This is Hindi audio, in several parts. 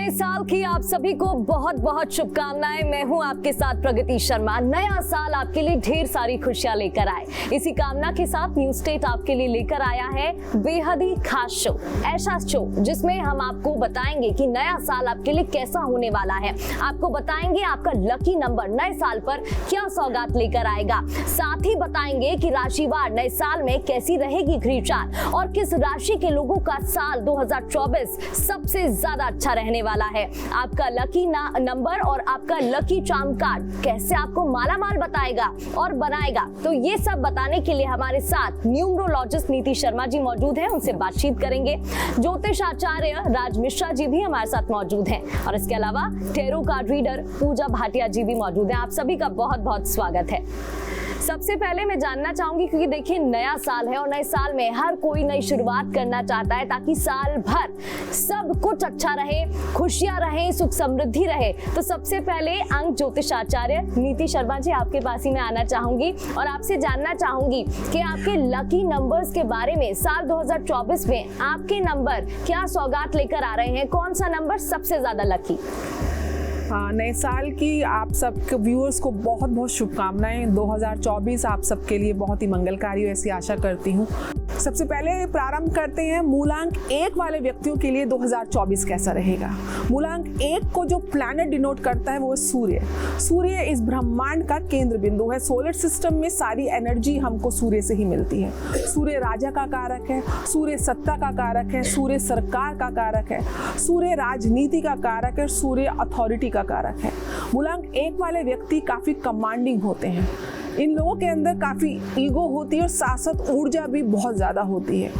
नए साल की आप सभी को बहुत बहुत शुभकामनाएं। मैं हूं आपके साथ प्रगति शर्मा। नया साल आपके लिए ढेर सारी खुशियां लेकर आए, इसी कामना के साथ न्यूज स्टेट आपके लिए लेकर आया है बेहद ही खास शो। ऐसा शो जिसमें हम आपको बताएंगे कि नया साल आपके लिए कैसा होने वाला है। आपको बताएंगे आपका लकी नंबर नए साल पर क्या सौगात लेकर आएगा। साथ ही बताएंगे कि राशिवार नए साल में कैसी रहेगी घड़ी और किस राशि के लोगों का साल 2024 सबसे ज्यादा अच्छा रहने वाला है। आपका लकी नंबर और आपका लकी चार्म कार्ड कैसे आपको मालामाल बताएगा और बनाएगा, तो ये सब बताने के लिए हमारे साथ न्यूमरोलॉजिस्ट नीति शर्मा जी मौजूद हैं, उनसे बातचीत करेंगे। ज्योतिष आचार्य राज मिश्रा जी भी हमारे साथ मौजूद हैं और इसके अलावा टैरो कार्ड रीडर पूजा भाटिया जी भी मौजूद हैं। आप सभी का बहुत बहुत स्वागत है। सबसे पहले मैं जानना चाहूंगी, क्योंकि देखिए नया साल है और नए साल में हर कोई नई शुरुआत करना चाहता है ताकि साल भर सब कुछ अच्छा रहे, खुशियां रहे, सुख समृद्धि रहे। तो सबसे पहले अंक ज्योतिष आचार्य नीति शर्मा जी आपके पास ही मैं आना चाहूंगी और आपसे जानना चाहूंगी कि आपके लकी नंबर्स के बारे में। साल 2024 में आपके नंबर क्या सौगात लेकर आ रहे हैं, कौन सा नंबर सबसे ज्यादा लकी? नए साल की आप सब व्यूअर्स को बहुत बहुत शुभकामनाएं। 2024 आप सबके लिए बहुत ही मंगलकारी हो, ऐसी आशा करती हूँ। सबसे पहले प्रारंभ करते हैं मूलांक 1 वाले व्यक्तियों के लिए 2024 कैसा रहेगा। मूलांक 1 को जो प्लैनेट डिनोट करता है वो है सूर्य। सूर्य इस ब्रह्मांड का केंद्र बिंदु है। सोलर सिस्टम में सारी एनर्जी हमको सूर्य से ही मिलती है। सूर्य राजा का कारक है, सूर्य सत्ता का कारक है, सूर्य सरकार का कारक है, सूर्य राजनीति का कारक है, सूर्य अथॉरिटी का कारक है। मूलांक 1 वाले व्यक्ति काफी कमांडिंग होते हैं। इन लोगों के अंदर काफी ईगो होती है और साथ साथ ऊर्जा भी बहुत ज्यादा होती है।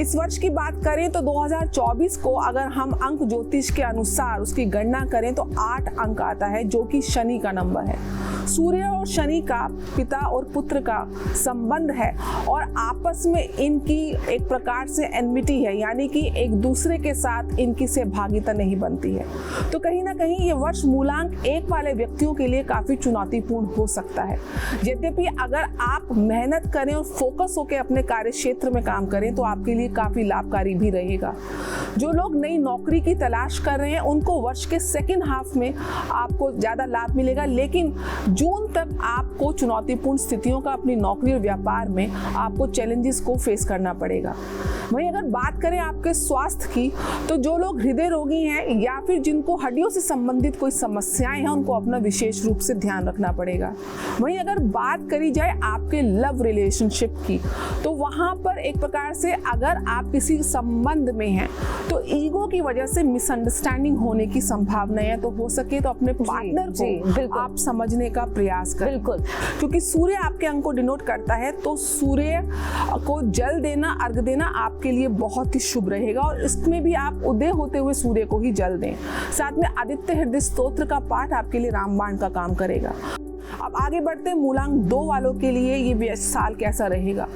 इस वर्ष की बात करें तो 2024 को अगर हम अंक ज्योतिष के अनुसार उसकी गणना करें तो 8 अंक आता है, जो कि शनि का नंबर है। सूर्य और शनि का पिता और पुत्र का संबंध है और आपस में इनकी एक प्रकार से एनमिटी है, यानी कि एक दूसरे के साथ इनकी सहभागिता नहीं बनती है। तो कहीं ना कहीं ये वर्ष मूलांक 1 वाले व्यक्तियों के लिए काफी चुनौतीपूर्ण हो सकता है। यद्यपि अगर आप मेहनत करें और फोकस होकर अपने कार्य क्षेत्र में काम करें तो आपके लिए काफी लाभकारी भी रहेगा। जो लोग नई नौकरी की तलाश कर रहे हैं उनको वर्ष के सेकेंड हाफ में आपको ज्यादा लाभ मिलेगा, लेकिन जून तक आपको चुनौतीपूर्ण स्थितियों का अपनी नौकरी और व्यापार में आपको चैलेंजेस को फेस करना पड़ेगा। वहीं अगर बात करें आपके स्वास्थ्य की, तो जो लोग हृदय रोगी हैं या फिर जिनको हड्डियों से संबंधित कोई समस्याएं हैं उनको अपना विशेष रूप से ध्यान रखना पड़ेगा। वहीं अगर बात करी जाए आपके लव रिलेशनशिप की, तो वहां पर एक प्रकार से अगर आप किसी संबंध में हैं तो ईगो की वजह से मिसअंडरस्टैंडिंग होने की संभावना है। तो हो सके तो अपने पार्टनर को आप समझने का प्रयास करें। बिल्कुल, क्योंकि सूर्य आपके अंक को डिनोट करता है, तो सूर्य को जल देना, अर्घ देना आपके लिए बहुत ही शुभ रहेगा और इसमें भी आप उदय होते हुए सूर्य को ही जल दें। साथ में आदित्य हृदय स्तोत्र का पाठ आपके लिए रामबाण का काम करेगा। अब आगे बढ़ते हैं मूलांक 2 वालों के लिए ये साल कैसा रहेगा।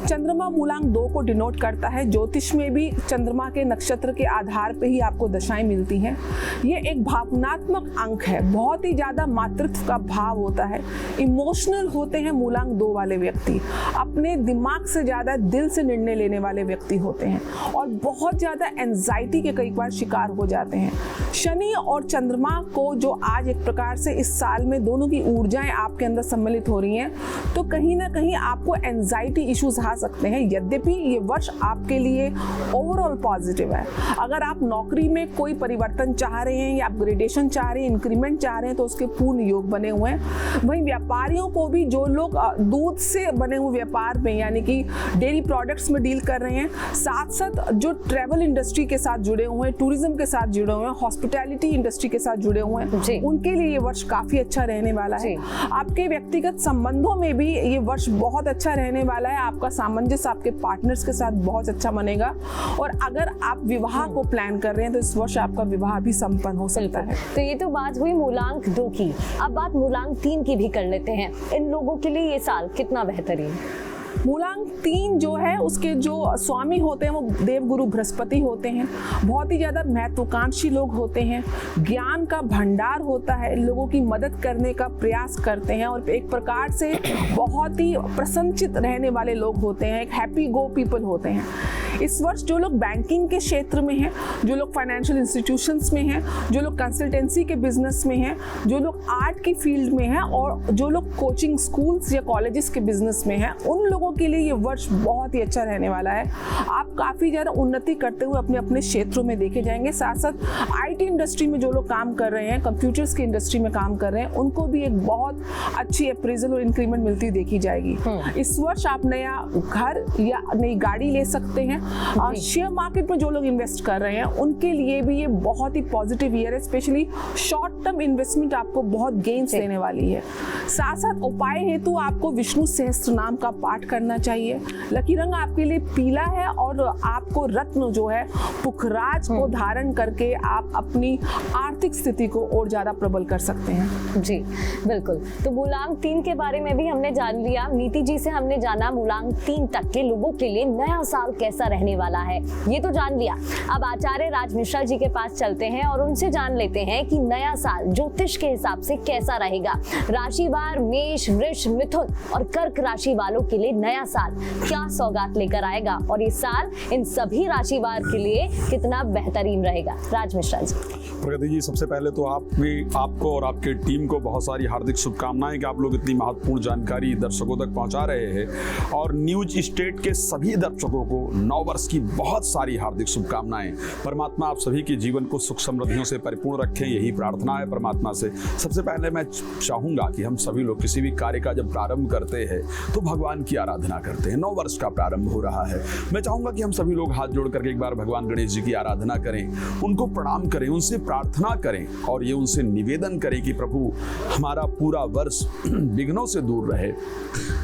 चंद्रमा मूलांक 2 को डिनोट करता है। ज्योतिष में भी चंद्रमा के नक्षत्र के आधार पे ही आपको दशाएं मिलती हैं। ये एक भावनात्मक अंक है, बहुत ही ज्यादा मातृत्व का भाव होता है। इमोशनल होते हैं मूलांक 2 वाले व्यक्ति, अपने दिमाग से ज्यादा दिल से निर्णय लेने वाले व्यक्ति होते हैं और बहुत ज्यादा एंजाइटी के कई बार शिकार हो जाते हैं। शनि और चंद्रमा को जो आज एक प्रकार से इस साल में दोनों की ऊर्जाएं आपके अंदर सम्मिलित हो रही हैं, तो कहीं ना कहीं आपको एंजाइटी इश्यूज आ सकते हैं। यद्यपि ये वर्ष आपके लिए ओवरऑल पॉजिटिव है। अगर आप नौकरी में कोई परिवर्तन चाह रहे हैं या अपग्रेडेशन चाह रहे हैं, इंक्रीमेंट चाह रहे हैं, तो उसके पूर्ण योग बने हुए हैं। वहीं व्यापारियों को भी, जो लोग दूध से बने हुए व्यापार में यानी कि डेयरी प्रोडक्ट्स में डील कर रहे हैं, साथ साथ जो ट्रैवल इंडस्ट्री के साथ जुड़े हुए हैं, टूरिज्म के साथ जुड़े हुए हैं, हॉस्पिटैलिटी इंडस्ट्री के साथ जुड़े हुए हैं, उनके लिए ये वर्ष काफी अच्छा रहने वाला है। आपके व्यक्तिगत संबंधों में भी ये वर्ष बहुत अच्छा रहने वाला है। आपका सामंजस्य आपके पार्टनर्स के साथ बहुत अच्छा बनेगा और अगर आप विवाह को प्लान कर रहे हैं तो इस वर्ष आपका विवाह भी संपन्न हो सकता है। तो ये तो बात हुई मूलांक 2 की। अब बात मूलांक 3 की भी कर लेते हैं। इन लोगों के लिए ये साल कितना बेहतरीन? मूलांक 3 जो है उसके जो स्वामी होते हैं वो देवगुरु बृहस्पति होते हैं। बहुत ही ज्यादा महत्वाकांक्षी लोग होते हैं, ज्ञान का भंडार होता है, लोगों की मदद करने का प्रयास करते हैं और एक प्रकार से बहुत ही प्रसन्नचित रहने वाले लोग होते हैं, एक हैप्पी गो पीपल होते हैं। इस वर्ष जो लोग बैंकिंग के क्षेत्र में हैं, जो लोग फाइनेंशियल इंस्टीट्यूशंस में हैं, जो लोग कंसल्टेंसी के बिजनेस में हैं, जो लोग आर्ट की फील्ड में हैं और जो लोग कोचिंग स्कूल्स या कॉलेजेस के बिजनेस में हैं, उन लोगों के लिए ये वर्ष बहुत ही अच्छा रहने वाला है। आप काफ़ी ज़्यादा उन्नति करते हुए अपने अपने क्षेत्रों में देखे जाएंगे। साथ साथ आईटी इंडस्ट्री में जो लोग काम कर रहे हैं, कंप्यूटर्स की इंडस्ट्री में काम कर रहे हैं, उनको भी एक बहुत अच्छी अप्रेजल और इंक्रीमेंट मिलती देखी जाएगी। इस वर्ष आप नया घर या नई गाड़ी ले सकते हैं। और शेयर मार्केट में जो लोग इन्वेस्ट कर रहे हैं उनके लिए भी ये बहुत ही पॉजिटिव ईयर है। स्पेशली शॉर्ट टर्म इन्वेस्टमेंट आपको बहुत गेन्स देने वाली है। साथ साथ उपाय हेतु आपको विष्णु सहस्त्र नाम का पाठ करना चाहिए। लकी रंग आपके लिए पीला है और आपको रत्न जो है पुखराज को धारण करके आप अपनी आर्थिक स्थिति को और ज्यादा प्रबल कर सकते हैं। जी बिल्कुल। तो मूलांक 3 के बारे में भी हमने जान लिया। नीति जी से हमने जाना मूलांक 3 तक के लोगों के लिए नया साल कैसा रहने वाला है, ये तो जान लिया। अब आचार्य राज मिश्रा जी के पास चलते हैं और उनसे जान लेते हैं कि नया साल ज्योतिष के हिसाब से कैसा रहेगा। राशिवार मेष, वृष, मिथुन और कर्क राशि वालों के लिए नया साल क्या सौगात लेकर आएगा और ये साल इन सभी राशिवार के लिए कितना बेहतरीन रहेगा। राज मिश्रा जी। प्रगति जी, सबसे पहले तो आपको और आपके टीम को बहुत सारी हार्दिक शुभकामनाएं कि आप लोग इतनी महत्वपूर्ण जानकारी दर्शकों तक पहुंचा रहे हैं और न्यूज स्टेट के सभी दर्शकों को नव वर्ष की बहुत सारी हार्दिक शुभकामनाएं। परमात्मा आप सभी के जीवन को सुख समृद्धियों से परिपूर्ण रखें, यही प्रार्थना है परमात्मा से। सबसे पहले मैं चाहूंगा कि हम सभी लोग किसी भी कार्य का जब प्रारंभ करते हैं तो भगवान की आराधना करते हैं। नव वर्ष का प्रारंभ हो रहा है, मैं चाहूंगा कि हम सभी लोग हाथ जोड़ करके एक बार भगवान गणेश जी की आराधना करें, उनको प्रणाम करें, उनसे प्रार्थना करें और ये उनसे निवेदन करें कि प्रभु हमारा पूरा वर्ष विघ्नों से दूर रहे,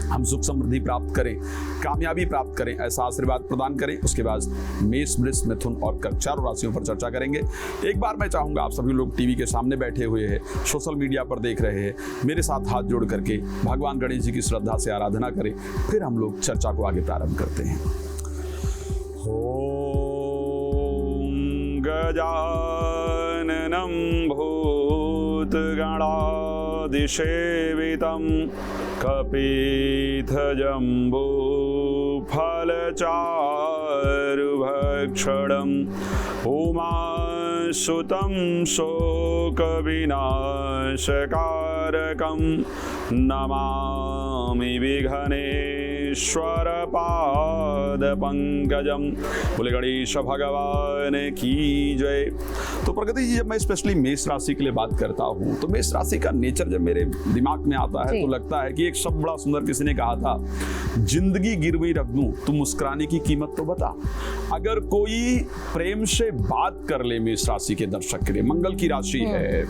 हम सुख समृद्धि प्राप्त करें, कामयाबी प्राप्त करें, ऐसा आशीर्वाद प्रदान करें। उसके बाद मेष, वृष, मिथुन और कर्क चारों राशियों पर चर्चा करेंगे। एक बार मैं चाहूंगा आप सभी लोग टीवी के सामने बैठे हुए हैं, सोशल मीडिया पर देख रहे हैं, मेरे साथ हाथ जोड़ करके भगवान गणेश जी की श्रद्धा से आराधना करें, फिर हम लोग चर्चा को आगे प्रारंभ करते हैं। ओम गजाननं भूतगणाधिसेवितं कपित्थजम्बूफलचारुभक्षणम् उमासुतं शोकविनाशकारकं नमामि विघ्नेश्वर पादपंकजम। बोले गणेश भगवान की जय। तो प्रगति जी, जब मैं स्पेशली मेष राशि के लिए बात करता हूँ तो मेष राशि का नेचर जब मेरे दिमाग में आता है तो लगता है कि एक शब्द बड़ा सुंदर किसी ने कहा था, जिंदगी गिरवी रख दूं तू मुस्कुराने की कीमत तो बता। अगर कोई प्रेम से बात कर ले मेष राशि के दर्शक के लिए, मंगल की राशि है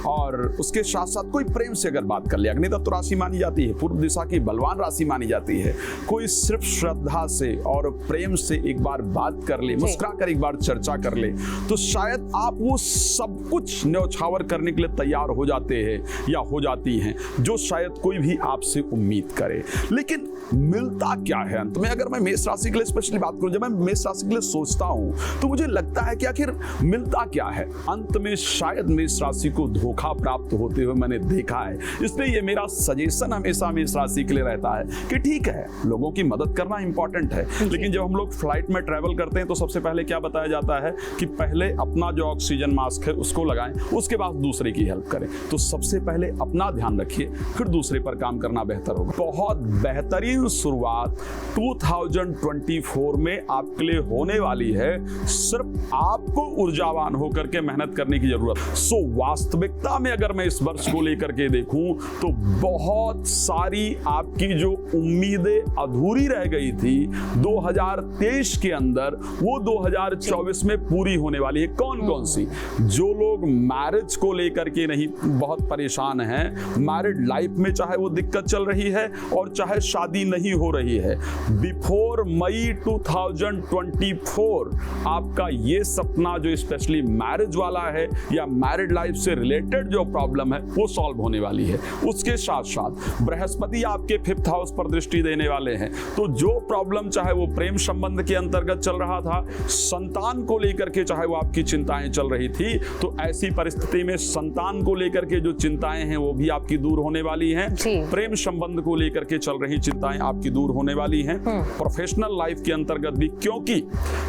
और उसके साथ साथ कोई प्रेम से अगर बात कर ले, अग्नि तत्व राशि मानी जाती है, पूर्व दिशा की बलवान राशि मानी जाती है, कोई सिर्फ श्रद्धा से और प्रेम से एक बार बात कर ले, मुस्कुरा कर एक बार चर्चा कर ले, तो शायद आप वो सब कुछ न्यौछावर करने के लिए तैयार हो जाते हैं या हो जाती हैं जो शायद कोई भी आपसे उम्मीद करे। लेकिन मिलता क्या है अंत में? अगर मैं मेष राशि के लिए स्पेशली बात करूं, जब मैं मेष राशि के लिए सोचता हूं तो मुझे लगता है कि आखिर मिलता क्या है अंत में? शायद मेष राशि को धोखा प्राप्त होते हुए मैंने देखा है। इसलिए ये मेरा सजेशन हमेशा मेष राशि के लिए रहता है कि ठीक है, लोगों की मदद करना इंपॉर्टेंट है, लेकिन जब हम लोग फ्लाइट में ट्रैवल करते हैं तो सबसे पहले क्या बताया जाता है कि पहले अपना जो ऑक्सीजन मास्क है उसको लगाएं, उसके बाद दूसरे की हेल्प करें। तो सबसे पहले अपना ध्यान रखिए, फिर दूसरे पर काम करना बेहतर होगा। बहुत बेहतरीन शुरुआत 2024 में आपके लिए होने वाली है। सिर्फ आपको ऊर्जावान होकर के मेहनत करने की जरूरत। सो वास्तविकता में अगर मैं इस वर्ष को लेकर के देखूं तो बहुत सारी आपकी जो उम्मीदें अधूरी रह गई थी 2023 के अंदर, वो 2024 में पूरी होने वाली है। कौन कौन सी? जो लोग मैरिज को लेकर के नहीं बहुत परेशान हैं, मैरिड लाइफ में चाहे वो दिक्कत चल रही है और चाहे शादी नहीं हो रही है, बिफोर मई 2024 आपका ये सपना जो स्पेशली मैरिज वाला है या मैरिड लाइफ से रिलेटेड जो प्रॉब्लम है वो सॉल्व होने वाली है। उसके साथ साथ बृहस्पति आपके 5th हाउस पर दृष्टि देने वाले हैं, तो जो प्रॉब्लम चाहे वो प्रेम संबंध के अंतर्गत चल रहा था, संतान को लेकर के चाहे वो आपकी चिंताएं चल रही थी, तो ऐसी परिस्थिति में संतान को लेकर के जो चिंताएं हैं वो भी आपकी दूर होने वाली हैं। प्रेम संबंध को लेकर के चल रही चिंताएं आपकी दूर होने वाली हैं। प्रोफेशनल लाइफ के अंतर्गत भी, क्योंकि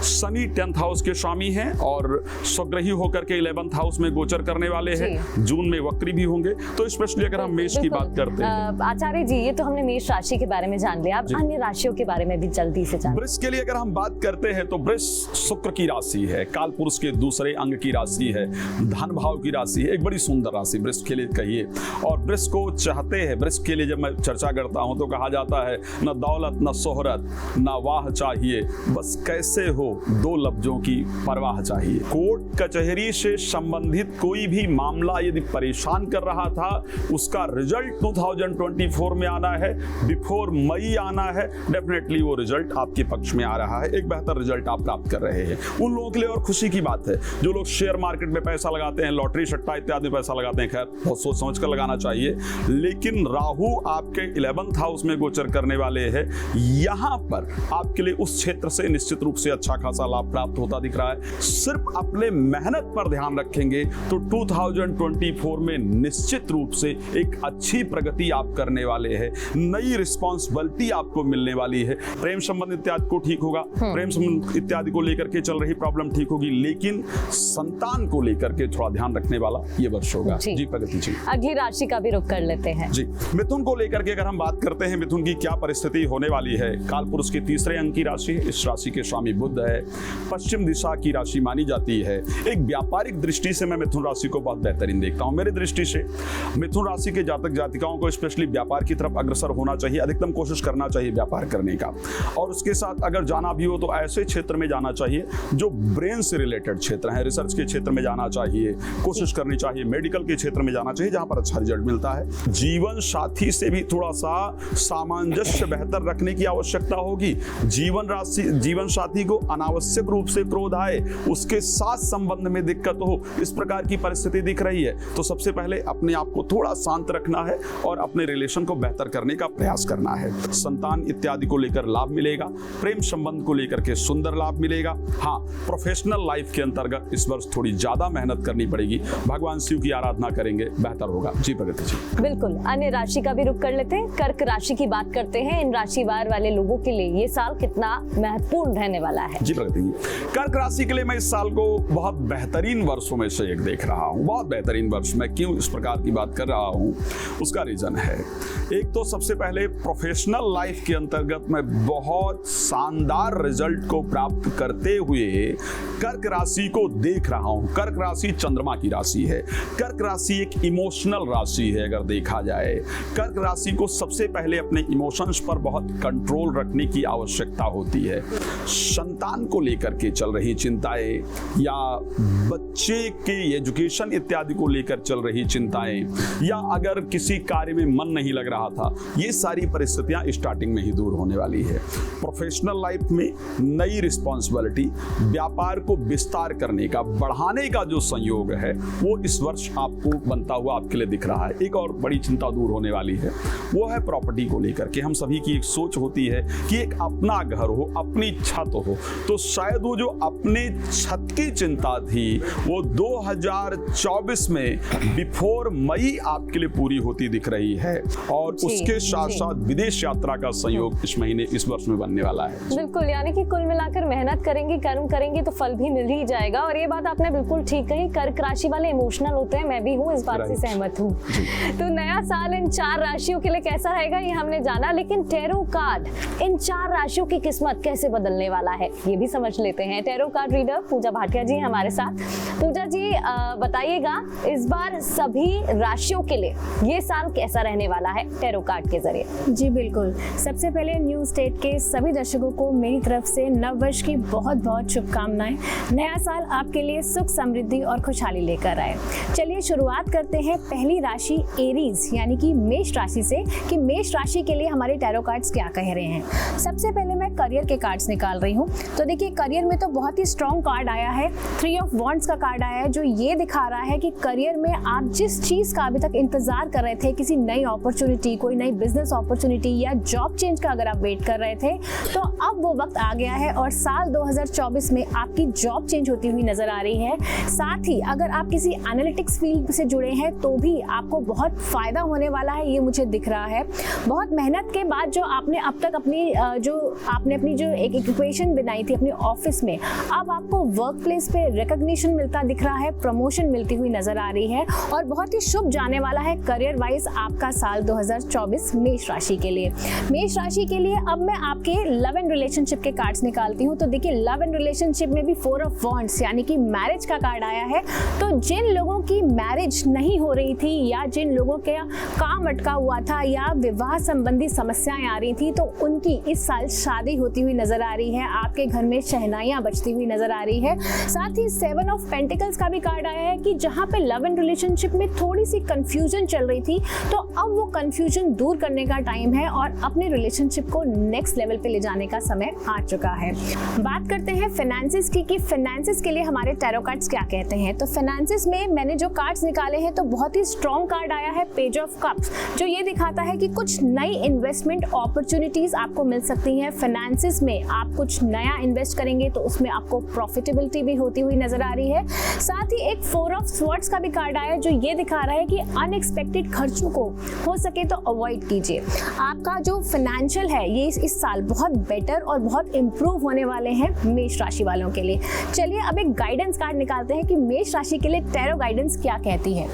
शनि 10th हाउस के स्वामी हैं और स्वग्रही होकर के 11th हाउस में गोचर करने वाले हैं। जून में वक्री भी होंगे। तो स्पेशली अगर हम मेष की बात करते हैं, आचार्य जी, ये तो हमने मेष राशि के बारे में जान लिया, अब अन्य राशियों के बारे में भी जल्दी से जान। वृष के लिए अगर हम बात करते हैं तो वृष शुक्र की राशि है, काल पुरुष के दूसरे अंग की राशि है, धन भाव की राशि है, एक बड़ी सुंदर राशि वृष के लिए कहिए। और वृष को चाहते हैं, वृष के लिए जब मैं चर्चा करता हूं तो कहा जाता है न दौलत न शोहरत न वाह चाहिए, बस कैसे हो दो लफ्जों की परवाह चाहिए। कोर्ट कचहरी से संबंधित कोई भी मामला यदि परेशान कर रहा था, उसका रिजल्ट 2024 में आना है, बिफोर मई आना है। डेफिनेटली वो रिजल्ट आपके पक्ष में आ रहा है, एक बेहतर रिजल्ट आप प्राप्त कर रहे हैं। उन लोगों के लिए और खुशी की बात है जो लोग शेयर मार्केट में पैसा लगाते हैं, लॉटरी सट्टा इत्यादि में पैसा लगाते हैं। खैर बहुत सोच समझ कर लगाना चाहिए, लेकिन राहु आपके 11th हाउस में गोचर करने वाले हैं। यहां पर आपके लिए उस क्षेत्र से निश्चित रूप से अच्छा खासा लाभ प्राप्त होता दिख रहा है। सिर्फ अपने मेहनत पर ध्यान रखेंगे तो 2024 में निश्चित रूप से एक अच्छी प्रगति आप करने वाले हैं। नई रिस्पॉन्सिबिलिटी आपको मिलने वाली है। प्रेम संबंध इत्यादि को ठीक होगा, प्रेम संबंध इत्यादि को लेकर के चल रही प्रॉब्लम ठीक होगी, लेकिन संतान को लेकर के थोड़ा ध्यान रखने वाला ये वर्ष होगा। जी प्रगति जी, अगली राशि का भी रुख कर लेते हैं। जी, मिथुन को लेकर के अगर हम बात करते हैं, मिथुन की क्या परिस्थिति होने वाली है। काल पुरुष के तीसरे अंक की राशि है, इस राशि के स्वामी बुध है, पश्चिम दिशा की राशि मानी जाती है। एक व्यापारिक दृष्टि से मैं मिथुन राशि को बहुत बेहतरीन देखता हूं। मेरी दृष्टि से मिथुन राशि के जातक जातिकाओं को स्पेशली व्यापार की तरफ अग्रसर होना चाहिए, अधिकतम कोशिश करना चाहिए व्यापार करने का। और उसके साथ अगर जाना भी हो तो ऐसे क्षेत्र में जाना चाहिए जो ब्रेन से रिलेटेड क्षेत्र है, रिसर्च के क्षेत्र में जाना चाहिए, कोशिश करनी चाहिए, मेडिकल के क्षेत्र में जाना चाहिए जहां पर अच्छा रिजल्ट मिलता है। जीवन साथी से भी थोड़ा सा सामंजस्य बेहतर रखने की आवश्यकता होगी। जीवन साथी को अनावश्यक रूप से क्रोध आए, उसके साथ संबंध में दिक्कत हो, इस प्रकार की परिस्थिति दिख रही है तो सबसे पहले अपने आप को थोड़ा शांत रखना है और अपने रिलेशन को बेहतर करने का प्रयास करना है। संतान इत्यादि को लेकर लाभ मिलेगा, प्रेम संबंध को लेकर के सुंदर लाभ मिलेगा। हाँ, प्रोफेशनल लाइफ के अंतर्गत इस वर्ष थोड़ी ज्यादा मेहनत करनी पड़ेगी, भगवान शिव की आराधना करेंगे, बेहतर होगा। जी प्रगति जी, बिल्कुल। अन्य राशि का भी रुख कर लेते हैं, कर्क राशि की बात करते हैं। इन राशिवार वाले लोगों के लिए ये साल कितना महत्वपूर्ण रहने वाला है। जी प्रगति जी, कर्क राशि के लिए मैं इस साल को बहुत बेहतरीन वर्षों में से एक देख रहा हूँ। बहुत बेहतरीन वर्ष। मैं क्यों इस प्रकार की बात कर रहा हूँ, उसका रीजन है, एक तो सबसे पहले प्रोफेशनल लाइफ के अंतर्गत मैं बहुत शानदार रिजल्ट को प्राप्त करते हुए कर्क राशि को देख रहा हूं। कर्क राशि चंद्रमा की राशि है। कर्क राशि एक इमोशनल राशि है। अगर देखा जाए, कर्क राशि को सबसे पहले अपने इमोशंस पर बहुत कंट्रोल रखने की आवश्यकता होती है। संतान को लेकर के चल रही चिंताएं या बच्चे के एजुकेशन इत्यादि को लेकर चल रही चिंताएं, या अगर किसी कार्य में मन नहीं लग रहा था, ये सारी परिस्थितियां स्टार्टिंग में ही दूर होने वाली है। प्रोफेशनल लाइफ में नई रिस्पॉन्सिबिलिटी, व्यापार को विस्तार करने का, बढ़ाने का जो संयोग है वो इस वर्ष आपको बनता हुआ आपके लिए दिख रहा है। एक और बड़ी चिंता दूर होने वाली है, वो है प्रॉपर्टी को लेकर के। हम सभी की एक सोच होती है कि एक अपना घर हो, अपनी छत हो, तो शायद वो जो अपने छत की चिंता थी वो 2024 में बिफोर मई आपके लिए पूरी होती दिख रही है। और उसके साथ साथ विदेश यात्रा का संयोग इस महीने, इस वर्ष में बनने वाला है। बिल्कुल, यानी कि कुल मिलाकर मेहनत करेंगे, कर्म करेंगे तो फल भी मिल ही जाएगा। और ये बात आपने बिल्कुल ठीक कही, कर्क राशि वाले इमोशनल होते हैं, मैं भी हूँ, इस बात से सहमत हूँ। तो नया साल इन 4 राशियों के लिए कैसा रहेगा ये हमने जाना, लेकिन टैरो कार्ड इन 4 राशियों की किस्मत कैसे बदलने वाला है ये भी समझ लेते हैं। टैरो कार्ड रीडर पूजा भाटिया जी हमारे साथ। पूजा जी बताइएगा, इस बार सभी राशियों के लिए ये साल कैसा रहने वाला है टैरो कार्ड के जरिए? जी बिल्कुल, सबसे पहले न्यू स्टेट के सभी दर्शकों को मेरी तरफ से नव वर्ष की बहुत बहुत शुभकामनाएं। नया साल आपके लिए सुख, समृद्धि और खुशहाली लेकर आए। चलिए शुरुआत करते हैं पहली राशि एरीज यानी कि मेष राशि से, कि मेष राशि के लिए हमारे टैरो कार्ड्स क्या कह रहे हैं। सबसे पहले मैं करियर के कार्ड्स निकाल रही हूँ। तो देखिए, करियर में तो बहुत ही स्ट्रॉन्ग कार्ड आया है, 3 ऑफ वॉन्ड्स का कार्ड कार्ड आया है जो ये दिखा रहा है कि करियर में आप जिस चीज़ का अभी तक इंतजार कर रहे थे, किसी नई अपॉर्चुनिटी, कोई नई बिजनेस अपॉर्चुनिटी या जॉब चेंज का अगर आप वेट कर रहे थे, तो अब वो वक्त आ गया है और साल 2024 में आपकी जॉब चेंज होती हुई नजर आ रही है। साथ ही अगर आप किसी एनालिटिक्स फील्ड से जुड़े हैं तो भी आपको बहुत फायदा होने वाला है, ये मुझे दिख रहा है। बहुत मेहनत के बाद जो आपने अब तक अपनी जो एक इक्वेशन बनाई थी अपने ऑफिस में, अब आपको वर्क प्लेस पे रिकॉग्निशन मिलता दिख रहा है, प्रमोशन मिलती हुई नजर आ रही है और बहुत ही शुभ जाने वाला है करियर वाइज आपका साल 2024 मेष राशि के लिए। मेष राशि के लिए अब मैं आपके लव एंड रिलेशनशिप के कार्ड्स निकालती हूँ। तो देखिए, लव एंड रिलेशनशिप में भी 4 ऑफ वॉन्ड्स यानी कि मैरिज का कार्ड आया है। तो जिन लोगों की मैरिज नहीं हो रही थी या जिन लोगों के काम अटका हुआ था या विवाह संबंधी समस्याएं आ रही थी, तो उनकी इस साल शादी होती हुई नजर आ रही है। आपके घर में शहनाइयां बजती हुई नजर आ रही है। साथ ही 7 ऑफ पेंटिकल्स का भी कार्ड आया है कि जहां पे लव एंड रिलेशनशिप में थोड़ी सी कंफ्यूजन चल रही थी, तो अब वो कंफ्यूजन दूर करने का टाइम है और अपने रिलेशनशिप को नेक्स्ट लेवल पे ले जाने का समय आ चुका है। बात करते हैं फाइनेंसेस की कि फाइनेंसेस के लिए हमारे टैरो कार्ड्स क्या कहते हैं। तो फाइनेंसेस में मैंने जो कार्ड्स निकाले हैं तो बहुत ही स्ट्रॉन्ग कार्ड आया है पेज ऑफ कप्स, जो ये दिखाता है कि कुछ नई इन्वेस्टमेंट अपॉर्चुनिटीज आपको मिल सकती हैं। फाइनेंसेस में आप कुछ नया इन्वेस्ट करेंगे तो उसमें आपको प्रॉफिटेबिलिटी भी होती हुई नजर आ रही है। साथ ही एक 4 ऑफ स्वॉर्ड्स का भी कार्ड आया है जो ये दिखा रहा है कि अनएक्सपेक्टेड खर्चों को हो सके तो अवॉइड कीजिए। आपका जो फाइनेंशियल है ये इस साल बहुत बेटर और बहुत इंप्रूव होने वाले हैं मेष राशि वालों के लिए। चलिए अब एक गाइडेंस कार्ड निकालते हैं कि मेष राशि के लिए टैरो गाइडेंस क्या कहती है।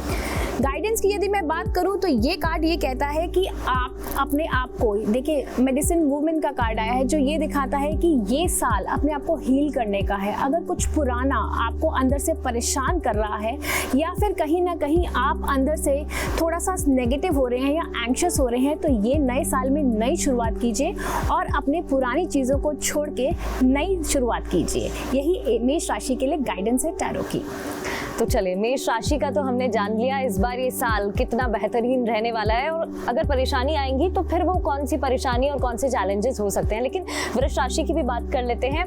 गाइडेंस की यदि मैं बात करूं तो ये कार्ड ये कहता है कि आप अपने आप को, देखिए मेडिसिन वुमेन का कार्ड आया है जो ये दिखाता है कि ये साल अपने आप को हील करने का है। अगर कुछ पुराना आपको अंदर से परेशान कर रहा है या फिर कहीं ना कहीं आप अंदर से थोड़ा सा नेगेटिव हो रहे हैं या एंग्शियस हो रहे हैं, तो ये नए साल में नई शुरुआत कीजिए और अपने पुरानी चीज़ों को छोड़ के नई शुरुआत कीजिए। यही मेष राशि के लिए गाइडेंस है टैरो की। तो चलिए, मेष राशि का तो हमने जान लिया इस बार ये साल कितना बेहतरीन रहने वाला है और अगर परेशानी आएंगी तो फिर वो कौन सी परेशानी और कौन से चैलेंजेस हो सकते हैं। लेकिन वृष राशि की भी बात कर लेते हैं।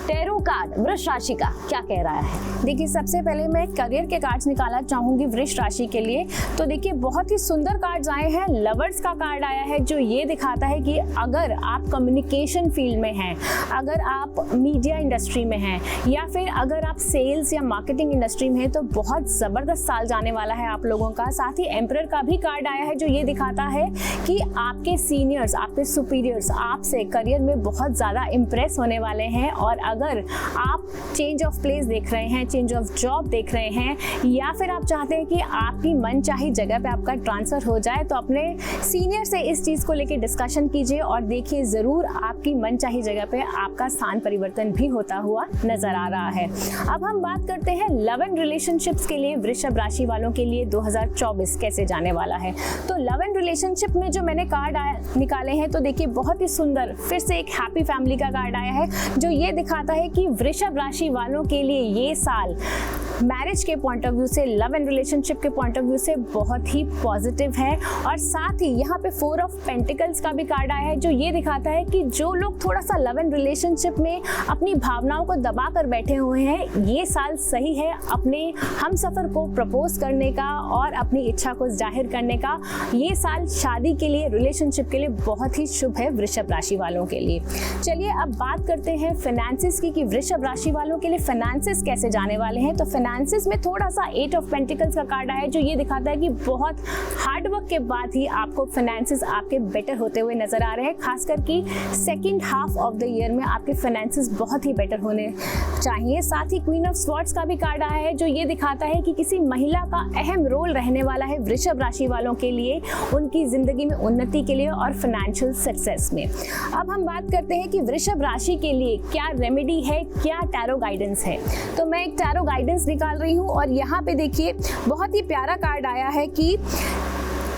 टैरो कार्ड वृष राशि का क्या कह रहा है? देखिए, सबसे पहले मैं करियर के कार्ड्स निकालना चाहूंगी वृष राशि के लिए। तो देखिए, बहुत ही सुंदर कार्ड्स आए हैं। लवर्स का कार्ड आया है जो ये दिखाता है कि अगर आप कम्युनिकेशन फील्ड में हैं, अगर आप मीडिया इंडस्ट्री में हैं या फिर अगर आप सेल्स या मार्केटिंग इंडस्ट्री में हैं, तो बहुत ज़बरदस्त साल जाने वाला है आप लोगों का। साथ ही एम्परर का भी कार्ड आया है जो ये दिखाता है कि आपके सीनियर्स, आपके सुपीरियर्स आपसे करियर में बहुत ज़्यादा इम्प्रेस होने वाले हैं। और अगर आप चेंज ऑफ प्लेस देख रहे हैं, चेंज ऑफ जॉब देख रहे हैं या फिर आप चाहते हैं कि आपकी मनचाही जगह पे आपका ट्रांसफ़र हो जाए, तो अपने सीनियर से इस चीज़ को लेकर डिस्कशन कीजिए और देखिए ज़रूर आपकी मनचाही जगह पे आपका स्थान परिवर्तन भी होता हुआ नज़र आ रहा है। अब हम बात करते हैं लव एंड रिलेशनशिप्स के लिए वृषभ राशि वालों के लिए 2024 कैसे जाने वाला है। तो लव एंड रिलेशनशिप में जो मैंने कार्ड निकाले हैं, तो देखिए बहुत ही सुंदर फिर से एक हैप्पी फैमिली का कार्ड आया है जो ये दिखाता है कि वृषभ राशि वालों के लिए ये साल मैरिज के पॉइंट ऑफ व्यू से, लव एंड रिलेशनशिप के पॉइंट ऑफ व्यू से बहुत ही पॉजिटिव है। और साथ ही यहाँ पे 4 ऑफ पेंटिकल्स का भी कार्ड आया है जो ये दिखाता है कि जो लोग थोड़ा सा लव एंड रिलेशनशिप में अपनी भावनाओं को दबा कर बैठे हुए हैं, ये साल सही है अपने हम सफर को प्रपोज करने का और अपनी इच्छा को जाहिर करने का। ये साल शादी के लिए, रिलेशनशिप के लिए बहुत ही शुभ है वृषभ राशि वालों के लिए। चलिए अब बात करते हैं फाइनेंसेस की कि वृषभ राशि वालों के लिए फाइनेंसेस कैसे जाने वाले हैं। तो फाइनेंसेस में थोड़ा सा 8 ऑफ पेंटिकल्स का कार्ड आया है जो ये दिखाता है कि बहुत हार्डवर्क के बाद ही आपको फाइनेंसेस आपके बेटर होते हुए नजर आ रहे हैं। खासकर कि second half of the year में आपके फाइनेंसेस बहुत ही बेटर होने चाहिए। साथ ही क्वीन ऑफ स्वॉर्ड्स का भी कार्ड आया है जो ये दिखाता है कि किसी महिला का अहम रोल रहने वाला है वृषभ राशि वालों के लिए, उनकी जिंदगी में उन्नति के लिए और फाइनेंशियल सक्सेस में। अब हम बात करते हैं कि वृषभ राशि के लिए क्या रेमेडी है, क्या टैरो गाइडेंस है। तो मैं एक टैरो गाइडेंस निकाल रही हूँ और यहाँ पे देखिए बहुत ही प्यारा कार्ड आया है कि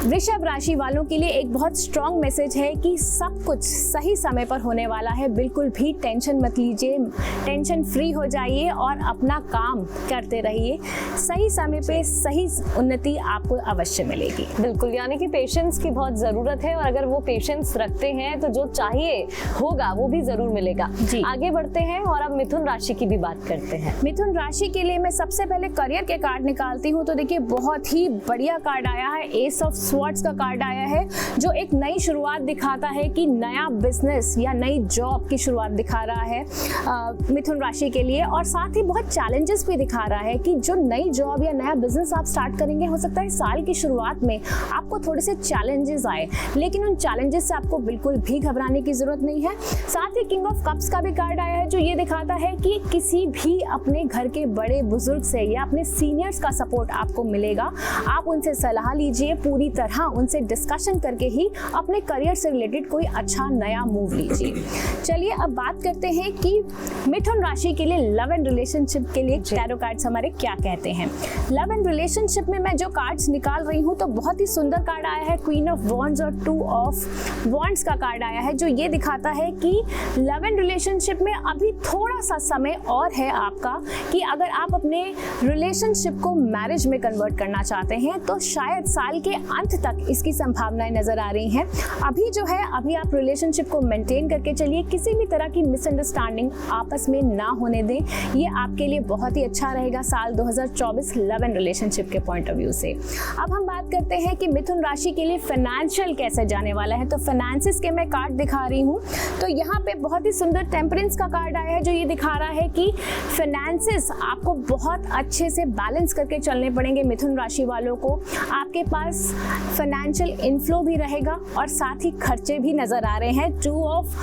वृषभ राशि वालों के लिए एक बहुत स्ट्रॉन्ग मैसेज है कि सब कुछ सही समय पर होने वाला है। बिल्कुल भी टेंशन मत लीजिए, टेंशन फ्री हो जाइए और अपना काम करते रहिए। सही समय पे सही उन्नति आपको अवश्य मिलेगी। बिल्कुल, यानी कि पेशेंस की बहुत जरूरत है और अगर वो पेशेंस रखते हैं तो जो चाहिए होगा वो भी जरूर मिलेगा। जी। आगे बढ़ते हैं और अब मिथुन राशि की भी बात करते हैं। मिथुन राशि के लिए मैं सबसे पहले करियर के कार्ड निकालती हूँ। तो देखिए बहुत ही बढ़िया कार्ड आया है, एस ऑफ स्वॉर्ड्स का कार्ड आया है जो एक नई शुरुआत दिखाता है कि नया बिजनेस या नई जॉब की शुरुआत दिखा रहा है मिथुन राशि के लिए। और साथ ही बहुत चैलेंजेस भी दिखा रहा है कि जो नई जॉब या नया बिजनेस आप स्टार्ट करेंगे, हो सकता है साल की शुरुआत में आपको थोड़े से चैलेंजेस आए, लेकिन उन चैलेंजेस से आपको बिल्कुल भी घबराने की जरूरत नहीं है। साथ ही किंग ऑफ कप्स का भी कार्ड आया है जो ये दिखाता है कि किसी भी अपने घर के बड़े बुजुर्ग से या अपने सीनियर्स का सपोर्ट आपको मिलेगा। आप उनसे सलाह लीजिए, पूरी तरह उनसे डिस्कशन करके ही अपने करियर से रिलेटेड कोई अच्छा नया मूव लीजिए। चलिए अब बात करते हैं कि मिथुन राशि के लिए लव एंड रिलेशनशिप के लिए टैरो कार्ड्स हमारे क्या कहते हैं। लव एंड रिलेशनशिप में मैं जो कार्ड्स निकाल रही हूँ तो बहुत ही सुंदर कार्ड आया है, क्वीन ऑफ वॉन्ड्स और टू ऑफ वॉन्ड्स का कार्ड आया है जो ये दिखाता है कि लव एंड रिलेशनशिप में अभी थोड़ा सा समय और है आपका, कि अगर आप अपने रिलेशनशिप को मैरिज में कन्वर्ट करना चाहते हैं तो शायद साल के अंत तक इसकी संभावनाएं नजर आ रही हैं। अभी जो है अभी आप रिलेशनशिप को मेंटेन करके चलिए, किसी भी तरह की मिसअंडरस्टैंडिंग आपस में ना होने दें। ये आपके लिए बहुत ही अच्छा रहेगा साल 2024 लव एंड रिलेशनशिप के पॉइंट ऑफ व्यू से। अब हम बात करते हैं कि मिथुन राशि के लिए फाइनेंशियल कैसे जाने वाला है। तो फाइनेंसिस के मैं कार्ड दिखा रही हूँ। तो यहाँ पे बहुत ही सुंदर टेम्परेंस का कार्ड आया है जो ये दिखा रहा है कि फाइनेंसिस आपको बहुत अच्छे से बैलेंस करके चलने पड़ेंगे। मिथुन राशि वालों को आपके पास फाइनेंशियल इनफ्लो भी रहेगा और साथ ही खर्चे भी नजर आ रहे हैं। टू ऑफ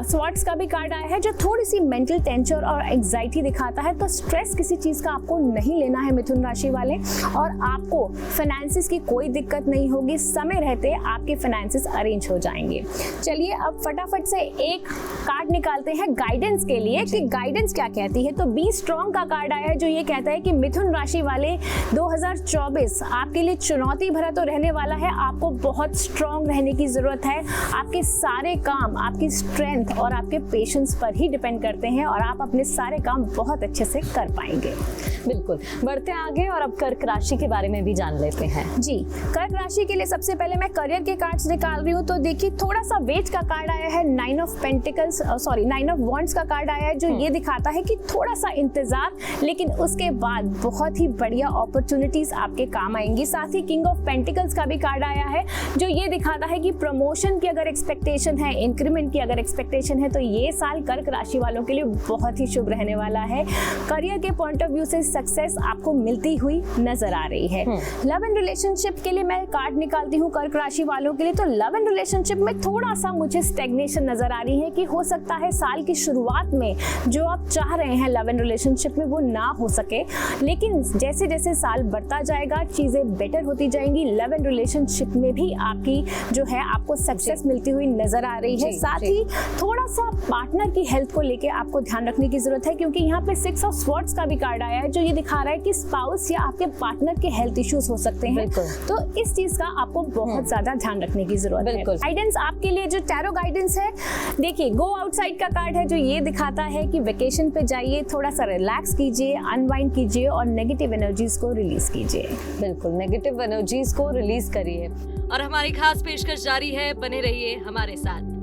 स्वॉर्ड्स का भी कार्ड आया है जो थोड़ी सी मेंटल टेंशन और एंग्जाइटी दिखाता है। तो स्ट्रेस किसी चीज का आपको नहीं लेना है मिथुन राशि वाले, और आपको फाइनेंसिस की कोई दिक्कत नहीं होगी। समय रहते आपके फाइनेंसिस अरेंज हो जाएंगे। चलिए अब फटाफट से एक कार्ड निकालते हैं गाइडेंस के लिए कि गाइडेंस क्या कहती है। तो बी स्ट्रॉन्ग का कार्ड आया है जो ये कहता है कि मिथुन राशि वाले 2024 आपके लिए चुनौती भरा तो रहने वाला है। आपको बहुत स्ट्रॉन्ग रहने की जरूरत है। आपके सारे काम आपकी स्ट्रेंथ और आपके पेशेंस पर ही डिपेंड करते हैं और आप अपने सारे काम बहुत अच्छे से कर पाएंगे। बिल्कुल, बढ़ते हैं आगे और अब कर्क राशि के बारे में भी जान लेते हैं। जी, कर्क राशि के लिए सबसे पहले मैं करियर के कार्ड्स निकाल रही हूँ। तो देखिए थोड़ा सा वेट का कार्ड आया है, नाइन ऑफ वॉन्ड्स का कार्ड आया है जो ये दिखाता है कि थोड़ा सा इंतजार, लेकिन उसके बाद बहुत ही बढ़िया अपॉर्चुनिटीज आपके काम आएंगी। साथ ही किंग ऑफ पेंटिकल्स का भी कार्ड आया है जो ये दिखाता है कि प्रमोशन की अगर एक्सपेक्टेशन है, इंक्रीमेंट की अगर एक्सपेक्टेशन है तो ये साल कर्क राशि वालों के लिए बहुत ही शुभ रहने वाला है। करियर के पॉइंट ऑफ व्यू से सक्सेस आपको मिलती हुई नजर आ रही है। लव एंड रिलेशनशिप के लिए मैं कार्ड निकालती हूँ कर्क राशि वालों के लिए। तो लव एंड रिलेशनशिप में थोड़ा सा मुझे स्टेग्नेशन नजर आ रही है कि हो सकता है साल की शुरुआत में जो आप चाह रहे हैं लव एंड रिलेशनशिप में वो ना हो सके, लेकिन जैसे जैसे साल बढ़ता जाएगा चीजें बेटर होती जाएंगी। लव एंड रिलेशनशिप में भी आपकी जो है आपको सक्सेस मिलती हुई नजर आ रही है। साथ ही थोड़ा सा पार्टनर की हेल्थ को लेके आपको ध्यान रखने की जरूरत है, क्योंकि यहाँ पे 6 ऑफ स्वॉर्ड्स का भी कार्ड आया है जो ये दिखा रहा है कि स्पाउस या आपके पार्टनर के हेल्थ इश्यूज हो सकते हैं। तो इस चीज का आपको बहुत ज्यादा ध्यान रखने की जरूरत है। गाइडेंस आपके लिए जो टैरो गाइडेंस है, देखिए गो आउटसाइड का कार्ड है जो ये दिखाता है कि वेकेशन पे जाइए, थोड़ा सा रिलैक्स कीजिए, अनवाइंड कीजिए और नेगेटिव एनर्जीज को रिलीज कीजिए। बिल्कुल, नेगेटिव एनर्जीज को रिलीज करिए। और हमारी खास पेशकश जारी है, बने रहिए हमारे साथ।